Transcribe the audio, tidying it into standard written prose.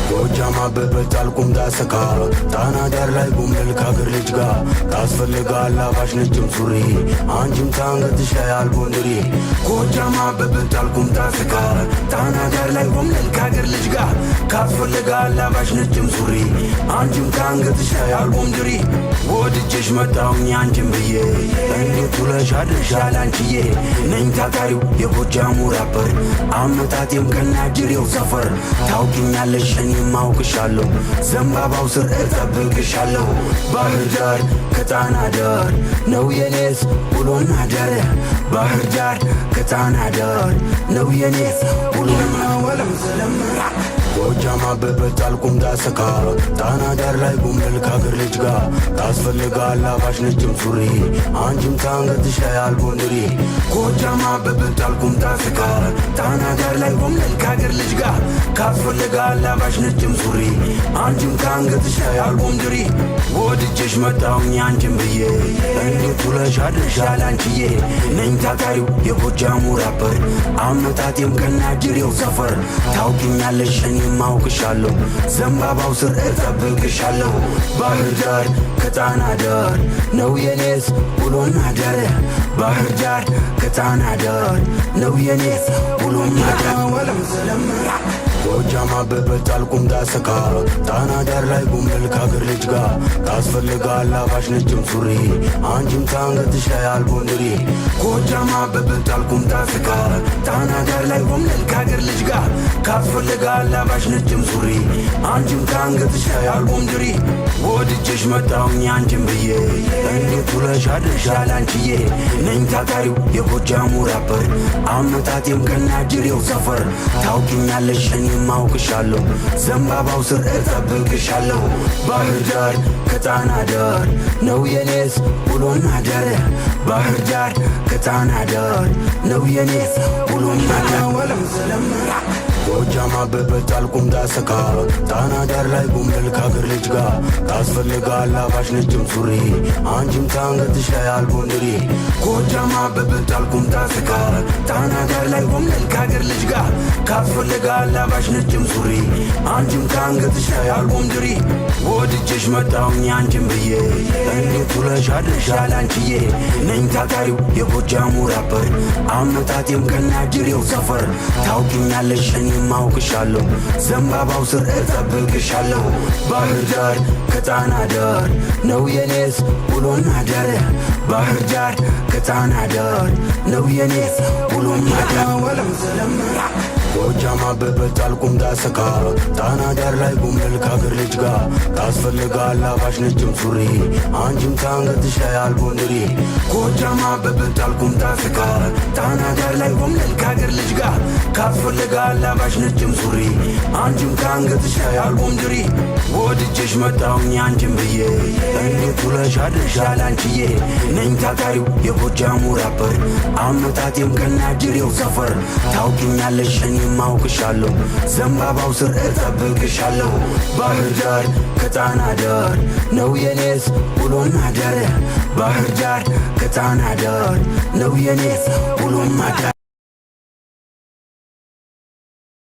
ጎጃም አበበት አልቁም ዳሰካ ጣና ዳር ላይ ጉምል ካገር ልጅ ጋ ታስፈልጋል አባሽ ነጭም ሱሪ አንቺም ታንገትሽ ላይ አልቦንድሪ ጎጃም አበበት አልቁም ዳሰካ ጣና ዳር ላይ ጉምል ካገር ልጅ ጋ ታስፈልጋል አባሽ ነጭም ሱሪ አንቺም ታንገትሽ ላይ አልቦንድሪ ወድጄሽ መጣሁኝ አንቺም ብዬ እንዴት ውለሽ አድረሻል አንቺዬ ነኝ ታታሪው የጎጃሙ ራፐር አመጣጤም ከናጅሬው ሰፈር ታውቂኛለሽ እኔም አውቅሻለሁ ዘንባባው ስር እጠብቅሻለሁ ባህር ዳር ከጣና ዳር ነው የኔስ ውሎና ዳር ባህር ዳር ከጣና ዳር ነው የኔስ ውሎና ወለም ሰለምራ ጎጃም አበበት አልቁም ዳሰካ ጣና ዳር ላይ ጉምል ካገር ልጅ ጋ ታስፈልጋል አባሽ ነጭም ሱሪ አንቺም ታንገትሽ ላይ አልቦንድሪ ጎጃም አበበት አልቁም ዳሰካ ጣና ዳር ላይ ጉምል ካገር ልጅ ጋ ታስፈልጋል አባሽ ነጭም ሱሪ አንቺም ታንገትሽ ላይ አልቦንድሪ ወድጄሽ መጣሁኝ አንቺም ብዬ እንዴት ውለሽ አድረሻል አንቺዬ ነኝ ታታሪው የጎጃሙ ራፐር አመጣጤም ከናጅሬው ሰፈር ታውቂኛለሽ እኔም አውቅሻለሁ ዘንባባው ስር እጠብቅሻለሁ ባህር ዳር ከጣና ዳር ነው የኔስ ውሎና ዳር ባህር ዳር ከጣና ዳር ነው የኔስ ውሎና ዳር ወለም ሰለምራ ጎጃም አበበት አልቁም ዳሰካ ጣና ዳር ላይ ጉምል ካገር ልጅ ጋ ታስፈልጋል አባሽ ነጭም ሱሪ አንቺም ታንገትሽ ላይ አልቦንድሪ ጎጃም አበበት አልቁም ዳሰካ ጣና ዳር ላይ ጉምል ካገር ልጅ ጋ ታስፈልጋል አባሽ ነጭም ሱሪ አንቺም ታንገትሽ ላይ አልቦንድሪ ወድጄሽ መጣሁኝ አንቺም ብዬ እንዴት ውለሽ አድረሻል አንቺዬ ነኝ ታታሪው የጎጃሙ ራፐር አመጣጤም ከናጅሬው ሰፈር ታውቂኛለሽ እኔም አውቅሻለሁ ዘንባባው ስር እጠብቅሻለሁ ባህር ዳር ከጣና ዳር ነው የኔስ ውሎና ዳር ባህር ዳር ከጣና ዳር ነው የኔስ ውሎና ዳር ወለም ሰለምራ ጎጃም አበበት አልቁም ዳሰካ ጣና ዳር ላይ ጉምል ካገር ልጅ ጋ ታስፈልጋል አባሽ ነጭም ሱሪ አንቺም ታንገትሽ ላይ አልቦንድሪ ጎጃም አበበት አልቁም ዳሰካ ጣና ዳር ላይ ጉምል ካገር ልጅ ጋ ታስፈልጋል አባሽ ነጭም ሱሪ አንቺም ታንገትሽ ላይ አልቦንድሪ ወድጄሽ መጣሁኝ አንቺም ብዬ እንዴት ውለሽ አድረሻል አንቺዬ ነኝ ታታሪው የጎጃሙ ራፐር አመጣጤም ከናጅሬው ሰፈር ታውቂኛለሽ እኔም አውቅሻለሁ ዘንባባው ስር እጠብቅሻለሁ ባህር ዳር ከጣና ዳር ነው የኔስ ውሎና ዳር ባህር ዳር ከጣና ዳር ነው የኔስ ውሎና ዳር ወለም ሰለምራ ጎጃም አበበት አልቁም ዳሰካ ጣና ዳር ላይ ጉምል ካገር ልጅ ጋ ታስፈልጋል አባሽ ነጭም ሱሪ አንቺም ታንገትሽ ላይ አልቦንድሪ ጎጃም አበበት አልቁም ዳሰካ ጣና ዳር ላይ ጉምል ካገር ልጅ ጋ ታስፈልጋል አባሽ ነጭም ሱሪ አንቺም ታንገትሽ ላይ አልቦንድሪ ወድጄሽ መጣሁኝ አንቺም ብዬ እንዴት ውለሽ አድረሻል አንቺዬ ነኝ ታታሪው የጎጃሙ ራፐር አመጣጤም ከናጅሬው ሰፈር ታውቂኛለሽ እኔም አውቅሻለሁ ዘንባባው ስር እጠብቅሻለሁ ባህር ዳር ከጣና ዳር ነው የኔስ ውሎና ዳር ባህር ዳር ከጣና ዳር ነው የኔስ ውሎና ዳር